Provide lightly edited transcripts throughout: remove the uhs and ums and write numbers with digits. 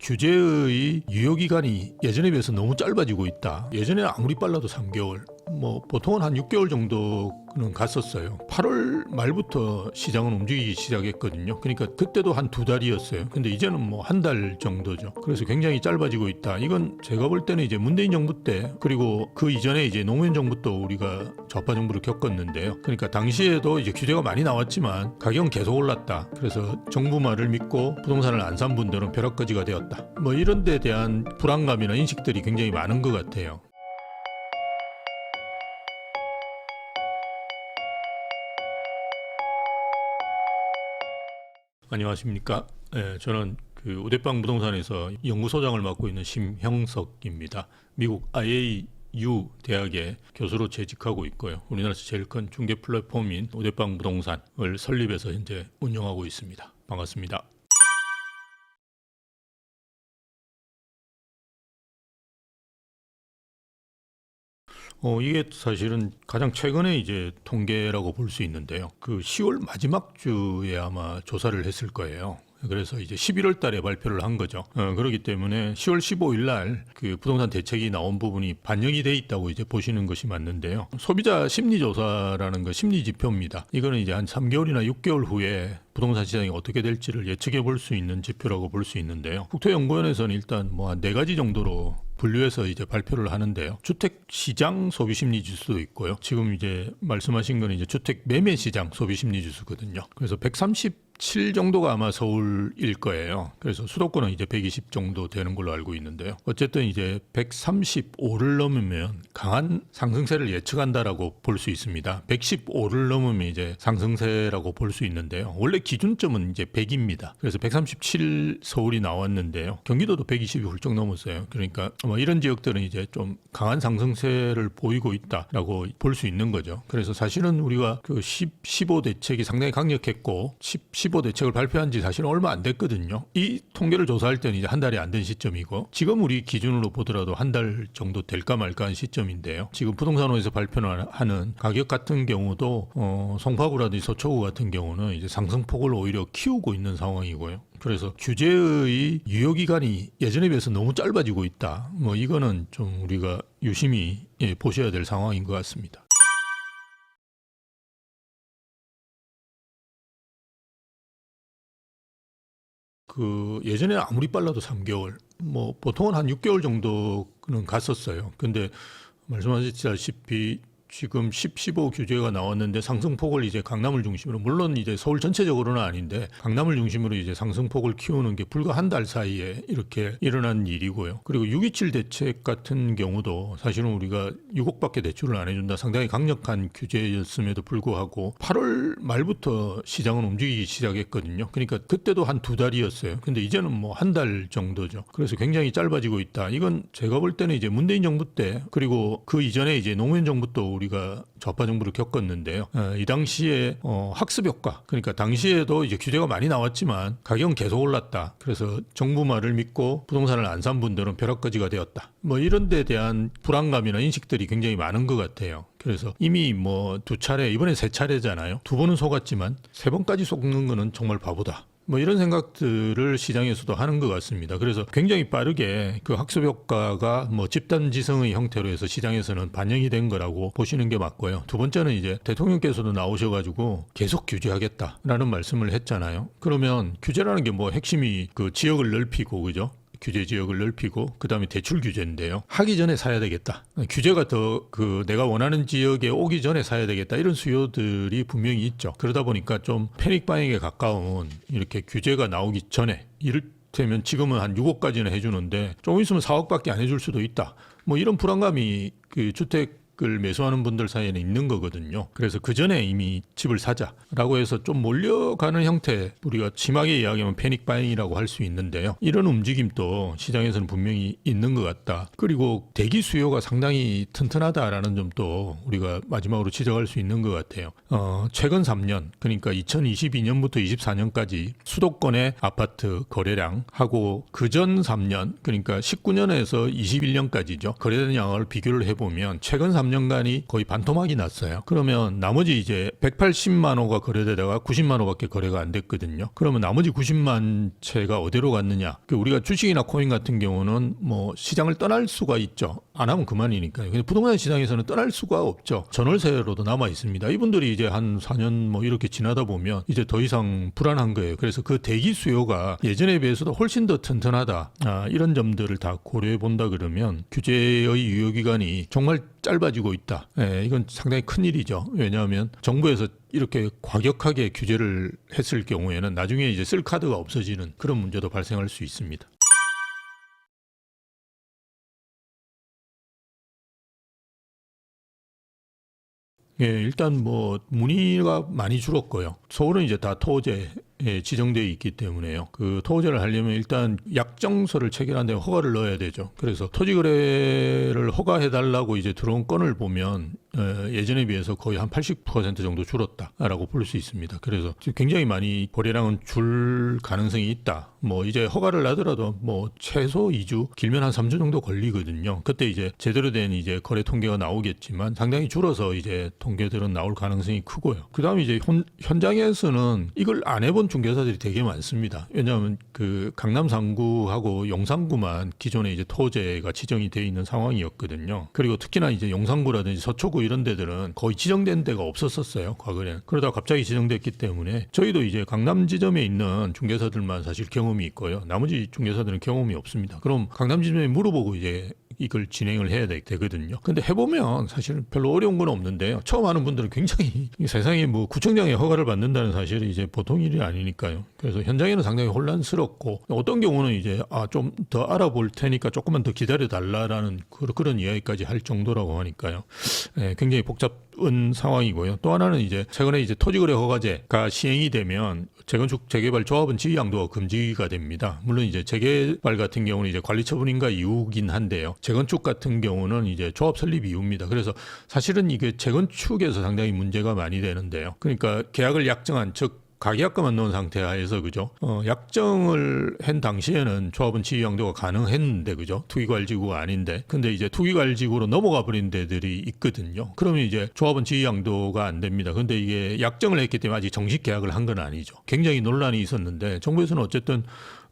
규제의 유효기간이 예전에 비해서 너무 짧아지고 있다. 예전에 아무리 빨라도 3개월, 보통은 한 6개월 정도는 갔었어요. 8월 말부터 시장은 움직이기 시작했거든요. 그러니까 그때도 한 2달이었어요. 근데 이제는 한 달 정도죠. 그래서 굉장히 짧아지고 있다. 이건 제가 볼 때는 이제 문재인 정부 때, 그리고 그 이전에 이제 노무현 정부 때 우리가 좌파 정부를 겪었는데요. 그러니까 당시에도 이제 규제가 많이 나왔지만 가격은 계속 올랐다. 그래서 정부 말을 믿고 부동산을 안 산 분들은 벼락거지가 되었다. 이런 데 대한 불안감이나 인식들이 굉장히 많은 것 같아요. 안녕하십니까? 저는 우대빵 부동산에서 연구소장을 맡고 있는 심형석입니다. 미국 IAU 대학의 교수로 재직하고 있고요. 우리나라에서 제일 큰 중개 플랫폼인 우대빵 부동산을 설립해서 현재 운영하고 있습니다. 반갑습니다. 이게 사실은 가장 최근에 이제 통계라고 볼 수 있는데요. 10월 마지막 주에 아마 조사를 했을 거예요. 그래서 이제 11월 달에 발표를 한 거죠. 그렇기 때문에 10월 15일 날 부동산 대책이 나온 부분이 반영이 돼 있다고 이제 보시는 것이 맞는데요. 소비자 심리 조사라는 거 심리 지표입니다. 이거는 이제 한 3개월이나 6개월 후에 부동산 시장이 어떻게 될지를 예측해 볼 수 있는 지표라고 볼 수 있는데요. 국토연구원에서는 일단 한 4가지 정도로 분류해서 이제 발표를 하는데요. 주택 시장 소비 심리 지수도 있고요. 지금 이제 말씀하신 거는 이제 주택 매매 시장 소비 심리 지수거든요. 그래서 137 정도가 아마 서울일 거예요. 그래서 수도권은 이제 120 정도 되는 걸로 알고 있는데요. 어쨌든 이제 135를 넘으면 강한 상승세를 예측한다라고 볼 수 있습니다. 115를 넘으면 이제 상승세라고 볼 수 있는데요. 원래 기준점은 이제 100입니다. 그래서 137 서울이 나왔는데요. 경기도도 120이 훌쩍 넘었어요. 그러니까 이런 지역들은 이제 좀 강한 상승세를 보이고 있다라고 볼 수 있는 거죠. 그래서 사실은 우리가 15 대책이 상당히 강력했고 15 대책을 발표한 지 사실은 얼마 안 됐거든요. 이 통계를 조사할 때는 이제 한 달이 안 된 시점이고 지금 우리 기준으로 보더라도 한 달 정도 될까 말까 한 시점인데요. 지금 부동산원에서 발표하는 가격 같은 경우도 송파구라든지 서초구 같은 경우는 이제 상승폭을 오히려 키우고 있는 상황이고요. 그래서 규제의 유효기간이 예전에 비해서 너무 짧아지고 있다. 이거는 좀 우리가 유심히 보셔야 될 상황인 것 같습니다. 예전에 아무리 빨라도 3개월, 보통은 한 6개월 정도는 갔었어요. 근데 말씀하셨다시피 지금 15 규제가 나왔는데 상승폭을 이제 강남을 중심으로, 물론 이제 서울 전체적으로는 아닌데 강남을 중심으로 이제 상승폭을 키우는 게 불과 한 달 사이에 이렇게 일어난 일이고요. 그리고 627 대책 같은 경우도 사실은 우리가 6억밖에 대출을 안 해준다, 상당히 강력한 규제였음에도 불구하고 8월 말부터 시장은 움직이기 시작했거든요. 그러니까 그때도 한 2달이었어요. 근데 이제는 한 달 정도죠. 그래서 굉장히 짧아지고 있다. 이건 제가 볼 때는 이제 문재인 정부 때, 그리고 그 이전에 이제 노무현 정부 때 우리가 좌파 정부를 겪었는데요. 이 당시에 학습 효과, 그러니까 당시에도 이제 규제가 많이 나왔지만 가격은 계속 올랐다. 그래서 정부 말을 믿고 부동산을 안 산 분들은 벼락거지가 되었다. 이런 데 대한 불안감이나 인식들이 굉장히 많은 것 같아요. 그래서 이미 2차례, 이번에 3차례잖아요. 2번은 속았지만 3번까지 속는 거는 정말 바보다. 이런 생각들을 시장에서도 하는 것 같습니다. 그래서 굉장히 빠르게 학습 효과가 집단지성의 형태로 해서 시장에서는 반영이 된 거라고 보시는 게 맞고요. 두 번째는 이제 대통령께서도 나오셔가지고 계속 규제하겠다라는 말씀을 했잖아요. 그러면 규제라는 게 핵심이 지역을 넓히고, 그죠? 규제 지역을 넓히고 그다음에 대출 규제인데요. 하기 전에 사야 되겠다. 규제가 더 내가 원하는 지역에 오기 전에 사야 되겠다. 이런 수요들이 분명히 있죠. 그러다 보니까 좀 패닉 바잉에 가까운 이렇게 규제가 나오기 전에, 이를테면 지금은 한 6억까지는 해주는데 조금 있으면 4억밖에 안 해줄 수도 있다. 이런 불안감이 주택을 매수하는 분들 사이에는 있는 거거든요. 그래서 그 전에 이미 집을 사자라고 해서 좀 몰려가는 형태, 우리가 심하게 이야기하면 패닉 바잉이라고 할 수 있는데요. 이런 움직임도 시장에서는 분명히 있는 것 같다. 그리고 대기 수요가 상당히 튼튼하다라는 점도 우리가 마지막으로 지적할 수 있는 것 같아요. 최근 3년, 그러니까 2022년부터 24년까지 수도권의 아파트 거래량하고 그전 3년, 그러니까 19년에서 21년까지죠. 거래된 양을 비교를 해보면 최근 3년 3년간이 거의 반토막이 났어요. 그러면 나머지 이제 180만 호가 거래되다가 90만 호밖에 거래가 안 됐거든요. 그러면 나머지 90만 채가 어디로 갔느냐? 우리가 주식이나 코인 같은 경우는 뭐 시장을 떠날 수가 있죠. 안 하면 그만이니까요. 근데 부동산 시장에서는 떠날 수가 없죠. 전월세로도 남아 있습니다. 이분들이 이제 한 4년 뭐 이렇게 지나다 보면 이제 더 이상 불안한 거예요. 그래서 그 대기 수요가 예전에 비해서도 훨씬 더 튼튼하다. 이런 점들을 다 고려해 본다 그러면 규제의 유효 기간이 정말 짧아지고 있다. 이건 상당히 큰 일이죠. 왜냐하면 정부에서 이렇게 과격하게 규제를 했을 경우에는 나중에 이제 쓸 카드가 없어지는 그런 문제도 발생할 수 있습니다. 예, 일단 뭐 문의가 많이 줄었고요. 서울은 이제 다 토호제에 지정되어 있기 때문에요. 그 토호제를 하려면 일단 약정서를 체결한 다음에 허가를 넣어야 되죠. 그래서 토지 거래를 허가해달라고 이제 들어온 건을 보면 예전에 비해서 거의 한 80% 정도 줄었다라고 볼 수 있습니다. 그래서 굉장히 많이 거래량은 줄 가능성이 있다. 뭐 이제 허가를 나더라도 뭐 최소 2주, 길면 한 3주 정도 걸리거든요. 그때 이제 제대로 된 이제 거래 통계가 나오겠지만 상당히 줄어서 이제 통계들은 나올 가능성이 크고요. 그다음에 이제 현장에서는 이걸 안 해본 중개사들이 되게 많습니다. 왜냐하면 그 강남 상구하고 용산구만 기존에 이제 토지가 지정이 돼 있는 상황이었거든요. 그리고 특히나 이제 용산구라든지 서초구 이런 데들은 거의 지정된 데가 없었어요. 과거에는. 그러다가 갑자기 지정됐기 때문에 저희도 이제 강남 지점에 있는 중개사들만 사실 경험이 있고요. 나머지 중개사들은 경험이 없습니다. 그럼 강남 지점에 물어보고 이제 이걸 진행을 해야 되거든요. 근데 해보면 사실 별로 어려운 건 없는데요. 처음 하는 분들은 굉장히 세상에 뭐 구청장의 허가를 받는다는 사실이 이제 보통 일이 아니니까요. 그래서 현장에는 상당히 혼란스럽고 어떤 경우는 이제 좀 더 알아볼 테니까 조금만 더 기다려 달라라는 그런 이야기까지 할 정도라고 하니까요. 굉장히 복잡한 상황이고요. 또 하나는 이제 최근에 이제 토지거래 허가제가 시행이 되면 재건축 재개발 조합은 지위 양도가 금지가 됩니다. 물론 이제 재개발 같은 경우는 이제 관리 처분인가 이유긴 한데요. 재건축 같은 경우는 이제 조합 설립 이유입니다. 그래서 사실은 이게 재건축에서 상당히 문제가 많이 되는데요. 그러니까 계약을 약정한 즉 가계약금만 넣은 상태 하에서 그죠? 약정을 한 당시에는 조합은 지위 양도가 가능했는데 그죠? 투기과열지구가 아닌데 근데 이제 투기과열지구로 넘어가 버린 데들이 있거든요. 그러면 이제 조합은 지위 양도가 안 됩니다. 근데 이게 약정을 했기 때문에 아직 정식 계약을 한 건 아니죠. 굉장히 논란이 있었는데 정부에서는 어쨌든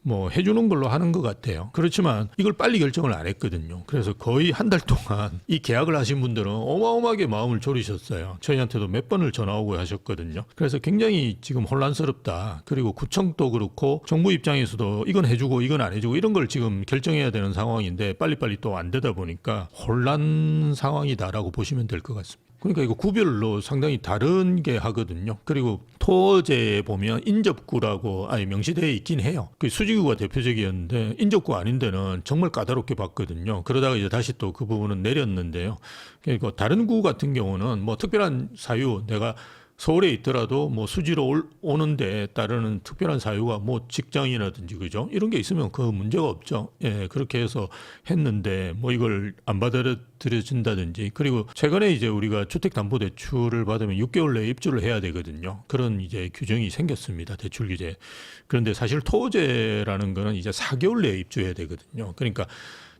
뭐 해주는 걸로 하는 것 같아요. 그렇지만 이걸 빨리 결정을 안 했거든요. 그래서 거의 한 달 동안 이 계약을 하신 분들은 어마어마하게 마음을 졸이셨어요. 저희한테도 몇 번을 전화 오고 하셨거든요. 그래서 굉장히 지금 혼란스럽다. 그리고 구청도 그렇고 정부 입장에서도 이건 해주고 이건 안 해주고 이런 걸 지금 결정해야 되는 상황인데 빨리빨리 또 안 되다 보니까 혼란 상황이다라고 보시면 될 것 같습니다. 그러니까 이거 구별로 상당히 다른 게 하거든요. 그리고 토지에 보면 인접구라고 명시되어 있긴 해요. 그 수지구가 대표적이었는데 인접구 아닌 데는 정말 까다롭게 봤거든요. 그러다가 이제 다시 또 그 부분은 내렸는데요. 그러니까 다른 구 같은 경우는 뭐 특별한 사유 내가 서울에 있더라도 뭐 수지로 오는데 따르는 특별한 사유가 뭐 직장이라든지 그죠? 이런 게 있으면 그 문제가 없죠. 예, 그렇게 해서 했는데 뭐 이걸 안 받아들여진다든지 그리고 최근에 이제 우리가 주택담보대출을 받으면 6개월 내에 입주를 해야 되거든요. 그런 이제 규정이 생겼습니다. 대출 규제. 그런데 사실 토지라는 거는 이제 4개월 내에 입주해야 되거든요. 그러니까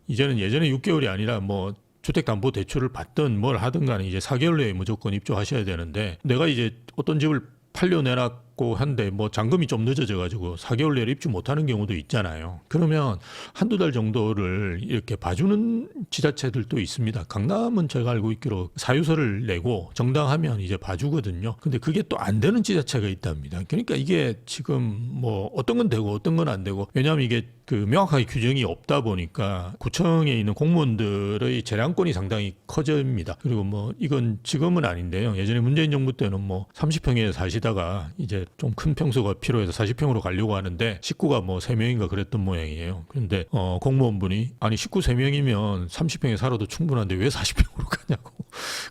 이제는 예전에 6개월이 아니라 뭐 주택담보대출을 받든 뭘 하든 간에 이제 4개월 내에 무조건 입주하셔야 되는데 내가 이제 어떤 집을 팔려내놨고 한데 뭐 잔금이 좀 늦어져 가지고 4개월 내에 입주 못하는 경우도 있잖아요. 그러면 한두 달 정도를 이렇게 봐주는 지자체들도 있습니다. 강남은 제가 알고 있기로 사유서를 내고 정당하면 이제 봐주거든요. 근데 그게 또 안 되는 지자체가 있답니다. 그러니까 이게 지금 뭐 어떤 건 되고 어떤 건 안 되고 왜냐하면 이게 그 명확하게 규정이 없다 보니까 구청에 있는 공무원들의 재량권이 상당히 커집니다. 그리고 뭐 이건 지금은 아닌데요. 예전에 문재인 정부 때는 뭐 30평에 사시다가 이제 좀 큰 평수가 필요해서 40평으로 가려고 하는데 식구가 뭐 3명인가 그랬던 모양이에요. 그런데 공무원분이 아니 식구 3명이면 30평에 살아도 충분한데 왜 40평으로 가냐고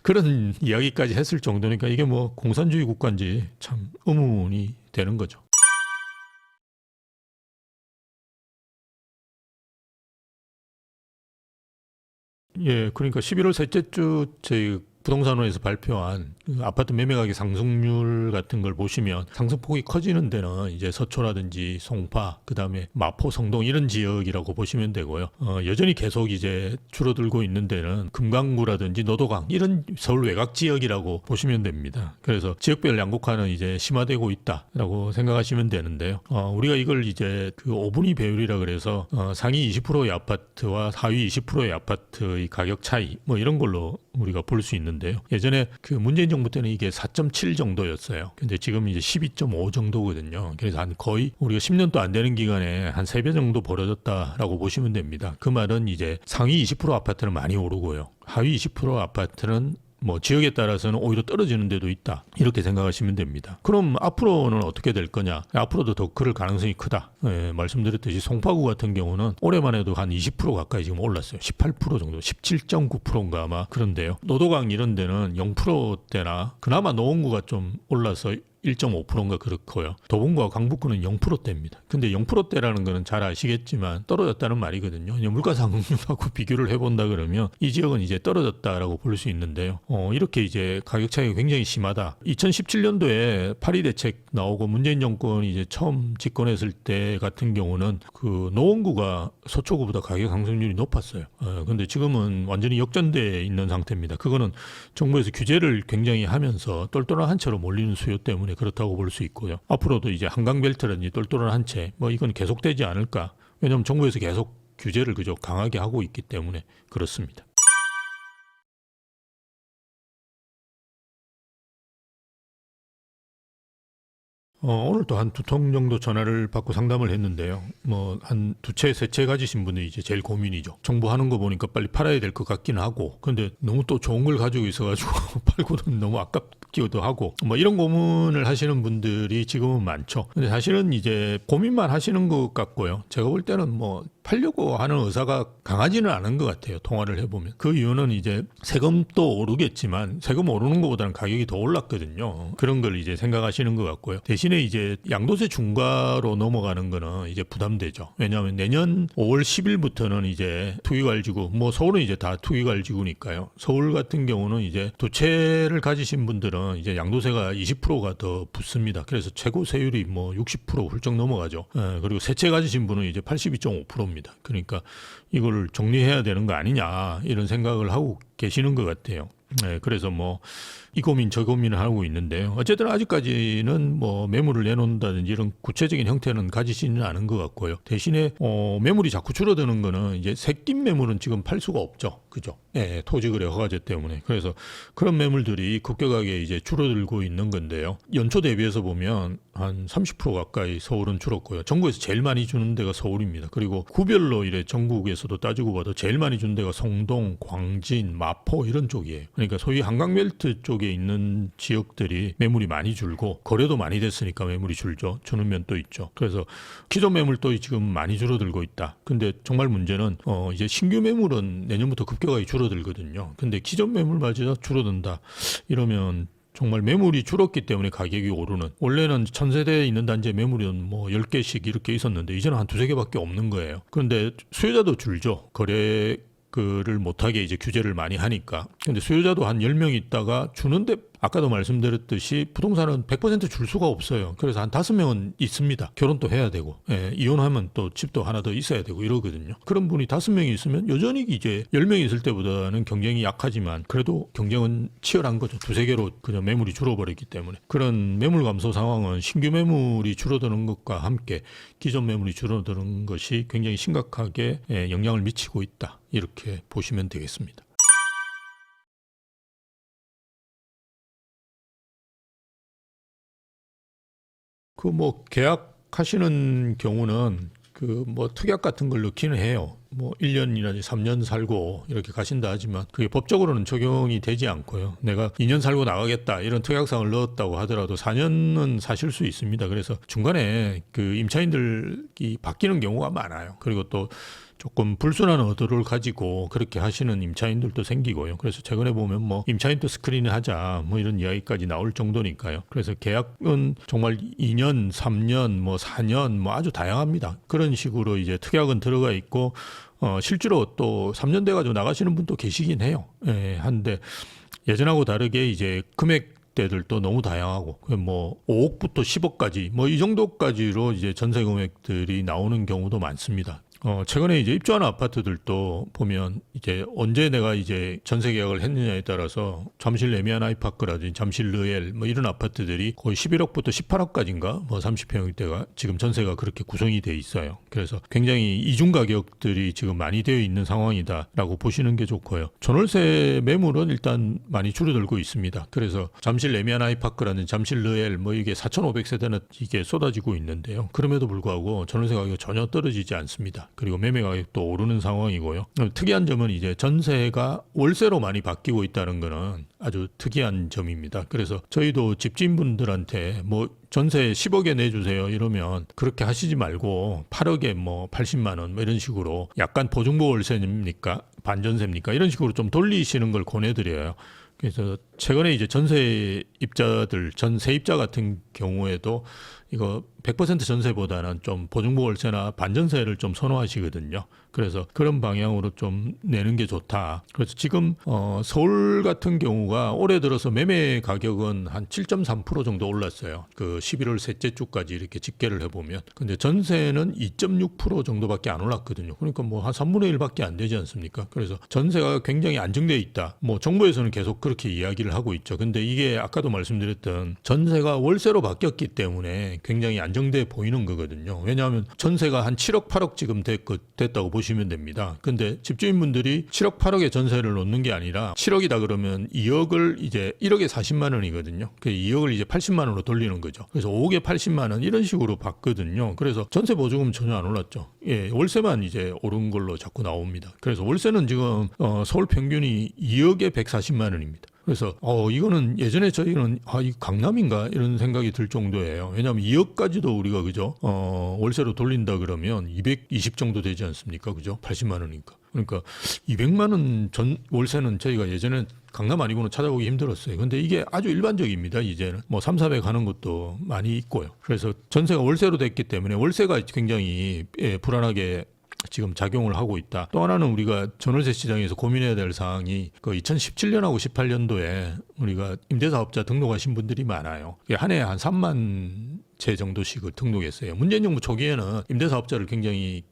그런 이야기까지 했을 정도니까 이게 뭐 공산주의 국가인지 참 의문이 되는 거죠. 예, 그러니까 11월 셋째 주 저희 부동산원에서 발표한 그 아파트 매매 가격 상승률 같은 걸 보시면 상승폭이 커지는 데는 이제 서초라든지 송파, 그다음에 마포, 성동 이런 지역이라고 보시면 되고요. 여전히 계속 이제 줄어들고 있는 데는 금강구라든지 노도강 이런 서울 외곽 지역이라고 보시면 됩니다. 그래서 지역별 양극화는 이제 심화되고 있다라고 생각하시면 되는데요. 우리가 이걸 이제 그 5분위 배율이라 그래서 상위 20%의 아파트와 하위 20%의 아파트의 가격 차이 뭐 이런 걸로 우리가 볼 수 있는데요. 예전에 그 문재인 정부 때는 이게 4.7 정도였어요. 근데 지금 이제 12.5 정도거든요. 그래서 한 거의 우리가 10년도 안 되는 기간에 한 3배 정도 벌어졌다라고 보시면 됩니다. 그 말은 이제 상위 20% 아파트는 많이 오르고요. 하위 20% 아파트는 뭐 지역에 따라서는 오히려 떨어지는 데도 있다. 이렇게 생각하시면 됩니다. 그럼 앞으로는 어떻게 될 거냐? 앞으로도 더 그럴 가능성이 크다. 말씀드렸듯이 송파구 같은 경우는 올해만 해도 한 20% 가까이 지금 올랐어요. 18% 정도, 17.9%인가 아마 그런데요. 노도강 이런 데는 0%대나 그나마 노원구가 좀 올라서 1.5%인가 그렇고요. 도봉구와 강북구는 0%대입니다. 근데 0%대라는 거는 잘 아시겠지만 떨어졌다는 말이거든요. 물가 상승률하고 비교를 해본다 그러면 이 지역은 이제 떨어졌다라고 볼 수 있는데요. 이렇게 이제 가격 차이가 굉장히 심하다. 2017년도에 파리 대책 나오고 문재인 정권이 이제 처음 집권했을 때 같은 경우는 그 노원구가 서초구보다 가격 상승률이 높았어요. 근데 지금은 완전히 역전돼 있는 상태입니다. 그거는 정부에서 규제를 굉장히 하면서 똘똘한 한 채로 몰리는 수요 때문에 그렇다고 볼 수 있고요. 앞으로도 이제 한강벨트라든지 똘똘한 한 채, 뭐 이건 계속되지 않을까. 왜냐하면 정부에서 계속 규제를 그저 강하게 하고 있기 때문에 그렇습니다. 오늘 또 한 두 통 정도 전화를 받고 상담을 했는데요. 뭐 한 두 채, 세 채 가지신 분이 이제 제일 고민이죠. 정부 하는 거 보니까 빨리 팔아야 될 것 같긴 하고, 근데 너무 또 좋은 걸 가지고 있어가지고 팔고는 너무 아깝기도 하고, 뭐 이런 고민을 하시는 분들이 지금은 많죠. 근데 사실은 이제 고민만 하시는 것 같고요. 제가 볼 때는 뭐 팔려고 하는 의사가 강하지는 않은 것 같아요. 통화를 해보면. 그 이유는 이제 세금도 오르겠지만 세금 오르는 것보다는 가격이 더 올랐거든요. 그런 걸 이제 생각하시는 것 같고요. 대신에 이제 양도세 중과로 넘어가는 거는 이제 부담되죠. 왜냐하면 내년 5월 10일부터는 이제 투기과열지구, 뭐 서울은 이제 다 투기과열지구니까요. 서울 같은 경우는 이제 두 채를 가지신 분들은 이제 양도세가 20%가 더 붙습니다. 그래서 최고 세율이 뭐 60% 훌쩍 넘어가죠. 그리고 세 채 가지신 분은 이제 82.5%입니다. 그러니까 이걸 정리해야 되는 거 아니냐 이런 생각을 하고 계시는 것 같아요. 그래서 뭐 이 고민 저 고민을 하고 있는데요. 어쨌든 아직까지는 뭐 매물을 내놓는다든지 이런 구체적인 형태는 가지지는 않은 것 같고요. 대신에 매물이 자꾸 줄어드는 거는 이제 새낀 매물은 지금 팔 수가 없죠. 그죠? 토지거래 허가제 때문에. 그래서 그런 매물들이 급격하게 이제 줄어들고 있는 건데요. 연초 대비해서 보면 한 30% 가까이 서울은 줄었고요. 전국에서 제일 많이 주는 데가 서울입니다. 그리고 구별로 이래 전국에서도 따지고 봐도 제일 많이 준 데가 성동, 광진, 마포 이런 쪽이에요. 그러니까 소위 한강벨트 쪽에 있는 지역들이 매물이 많이 줄고 거래도 많이 됐으니까 매물이 줄죠. 주는 면도 있죠. 그래서 기존 매물도 지금 많이 줄어들고 있다. 근데 정말 문제는 이제 신규 매물은 내년부터 급격하게 줄어들거든요. 근데 기존 매물마저 줄어든다. 이러면 정말 매물이 줄었기 때문에 가격이 오르는. 원래는 1000세대에 있는 단지에 매물은 뭐 10개씩 이렇게 있었는데 이제는 한 두세 개밖에 없는 거예요. 그런데 수요자도 줄죠. 거래 그를 못하게 이제 규제를 많이 하니까. 근데 수요자도 한 10명 있다가 주는데 아까도 말씀드렸듯이 부동산은 100% 줄 수가 없어요. 그래서 한 5명은 있습니다. 결혼도 해야 되고, 이혼하면 또 집도 하나 더 있어야 되고 이러거든요. 그런 분이 5명이 있으면 여전히 이제 10명이 있을 때보다는 경쟁이 약하지만 그래도 경쟁은 치열한 거죠. 두세 개로 그냥 매물이 줄어버렸기 때문에. 그런 매물 감소 상황은 신규 매물이 줄어드는 것과 함께 기존 매물이 줄어드는 것이 굉장히 심각하게 영향을 미치고 있다. 이렇게 보시면 되겠습니다. 그 뭐 계약하시는 경우는 그 뭐 특약 같은 걸 넣기는 해요. 뭐 1년이라든지 3년 살고 이렇게 가신다 하지만 그게 법적으로는 적용이 되지 않고요. 내가 2년 살고 나가겠다 이런 특약사항을 넣었다고 하더라도 4년은 사실 수 있습니다. 그래서 중간에 그 임차인들이 바뀌는 경우가 많아요. 그리고 또 조금 불순한 의도를 가지고 그렇게 하시는 임차인들도 생기고요. 그래서 최근에 보면 뭐 임차인도 스크린을 하자 뭐 이런 이야기까지 나올 정도니까요. 그래서 계약은 정말 2년, 3년, 뭐 4년 뭐 아주 다양합니다. 그런 식으로 이제 특약은 들어가 있고 실제로 또 3년 돼가지고 나가시는 분도 계시긴 해요. 한데 예전하고 다르게 이제 금액 금액대들도 너무 다양하고 뭐 5억부터 10억까지 뭐 이 정도까지로 이제 전세 금액들이 나오는 경우도 많습니다. 최근에 이제 입주하는 아파트들도 보면 이제 언제 내가 이제 전세 계약을 했느냐에 따라서 잠실 레미안 아이파크라든지 잠실 르엘 뭐 이런 아파트들이 거의 11억부터 18억까지인가 뭐 30평대가 지금 전세가 그렇게 구성이 돼 있어요. 그래서 굉장히 이중 가격들이 지금 많이 되어 있는 상황이다라고 보시는 게 좋고요. 전월세 매물은 일단 많이 줄어들고 있습니다. 그래서 잠실 레미안 아이파크라는 잠실 르엘 뭐 이게 4,500세대는 이게 쏟아지고 있는데요. 그럼에도 불구하고 전월세 가격이 전혀 떨어지지 않습니다. 그리고 매매 가격도 오르는 상황이고요. 특이한 점은 이제 전세가 월세로 많이 바뀌고 있다는 거는 아주 특이한 점입니다. 그래서 저희도 집주인분들한테 뭐 전세 10억에 내주세요 이러면 그렇게 하시지 말고 8억에 뭐 80만 원 뭐 이런 식으로 약간 보증보 월세입니까? 반전세입니까? 이런 식으로 좀 돌리시는 걸 권해드려요. 그래서 최근에 이제 전세 입자들, 전세입자 같은 경우에도 이거 100% 전세보다는 좀 보증보 월세나 반전세를 좀 선호하시거든요. 그래서 그런 방향으로 좀 내는 게 좋다. 그래서 지금 서울 같은 경우가 올해 들어서 매매 가격은 한 7.3% 정도 올랐어요. 그 11월 셋째 주까지 이렇게 집계를 해보면. 근데 전세는 2.6% 정도밖에 안 올랐거든요. 그러니까 뭐 한 3분의 1밖에 안 되지 않습니까? 그래서 전세가 굉장히 안정되어 있다. 뭐 정부에서는 계속 그렇게 이야기를 하고 있죠. 근데 이게 아까도 말씀드렸던 전세가 월세로 바뀌었기 때문에 굉장히 안정돼 보이는 거거든요. 왜냐하면 전세가 한 7억, 8억 지금 됐다고 보시면 됩니다. 근데 집주인분들이 7억, 8억에 전세를 놓는 게 아니라 7억이다 그러면 2억을 이제 1억에 40만 원이거든요. 그 2억을 이제 80만 원으로 돌리는 거죠. 그래서 5억에 80만 원 이런 식으로 받거든요. 그래서 전세 보증금 전혀 안 올랐죠. 예, 월세만 이제 오른 걸로 자꾸 나옵니다. 그래서 월세는 지금 서울 평균이 2억에 140만 원입니다. 그래서 이거는 예전에 저희는 이 강남인가 이런 생각이 들 정도예요. 왜냐하면 2억까지도 우리가 그죠 월세로 돌린다 그러면 220 정도 되지 않습니까? 그죠? 80만 원이니까. 그러니까 200만 원 전 월세는 저희가 예전에 강남 아니고는 찾아보기 힘들었어요. 근데 이게 아주 일반적입니다. 이제는 뭐 3, 400 가는 것도 많이 있고요. 그래서 전세가 월세로 됐기 때문에 월세가 굉장히 불안하게 지금 작용을 하고 있다. 또 하나는 우리가 전월세 시장에서 고민해야 될 사항이 그 2017년하고 18년도에 우리가 임대사업자 등록하신 분들이 많아요. 한 해에 한 3만 채 정도씩을 등록했어요. 문재인 정부 초기에는 임대사업자를 굉장히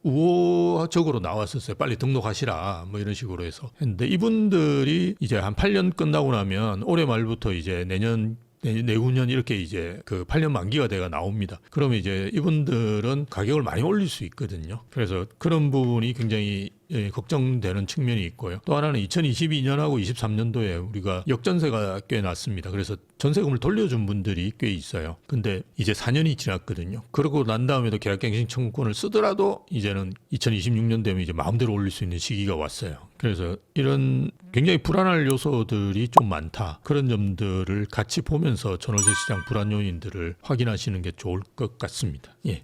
우호적으로 나왔었어요. 빨리 등록하시라 뭐 이런 식으로 해서 했는데 이분들이 이제 한 8년 끝나고 나면 올해 말부터 이제 내후년 이렇게 이제 그 8년 만기가 돼가 나옵니다. 그러면 이제 이분들은 가격을 많이 올릴 수 있거든요. 그래서 그런 부분이 굉장히 걱정되는 측면이 있고요. 또 하나는 2022년하고 23년도에 우리가 역전세가 꽤 났습니다. 그래서 전세금을 돌려준 분들이 꽤 있어요. 근데 이제 4년이 지났거든요. 그러고 난 다음에도 계약갱신 청구권을 쓰더라도 이제는 2026년 되면 이제 마음대로 올릴 수 있는 시기가 왔어요. 그래서 이런 굉장히 불안할 요소들이 좀 많다. 그런 점들을 같이 보면서 전월세 시장 불안 요인들을 확인하시는 게 좋을 것 같습니다. 예.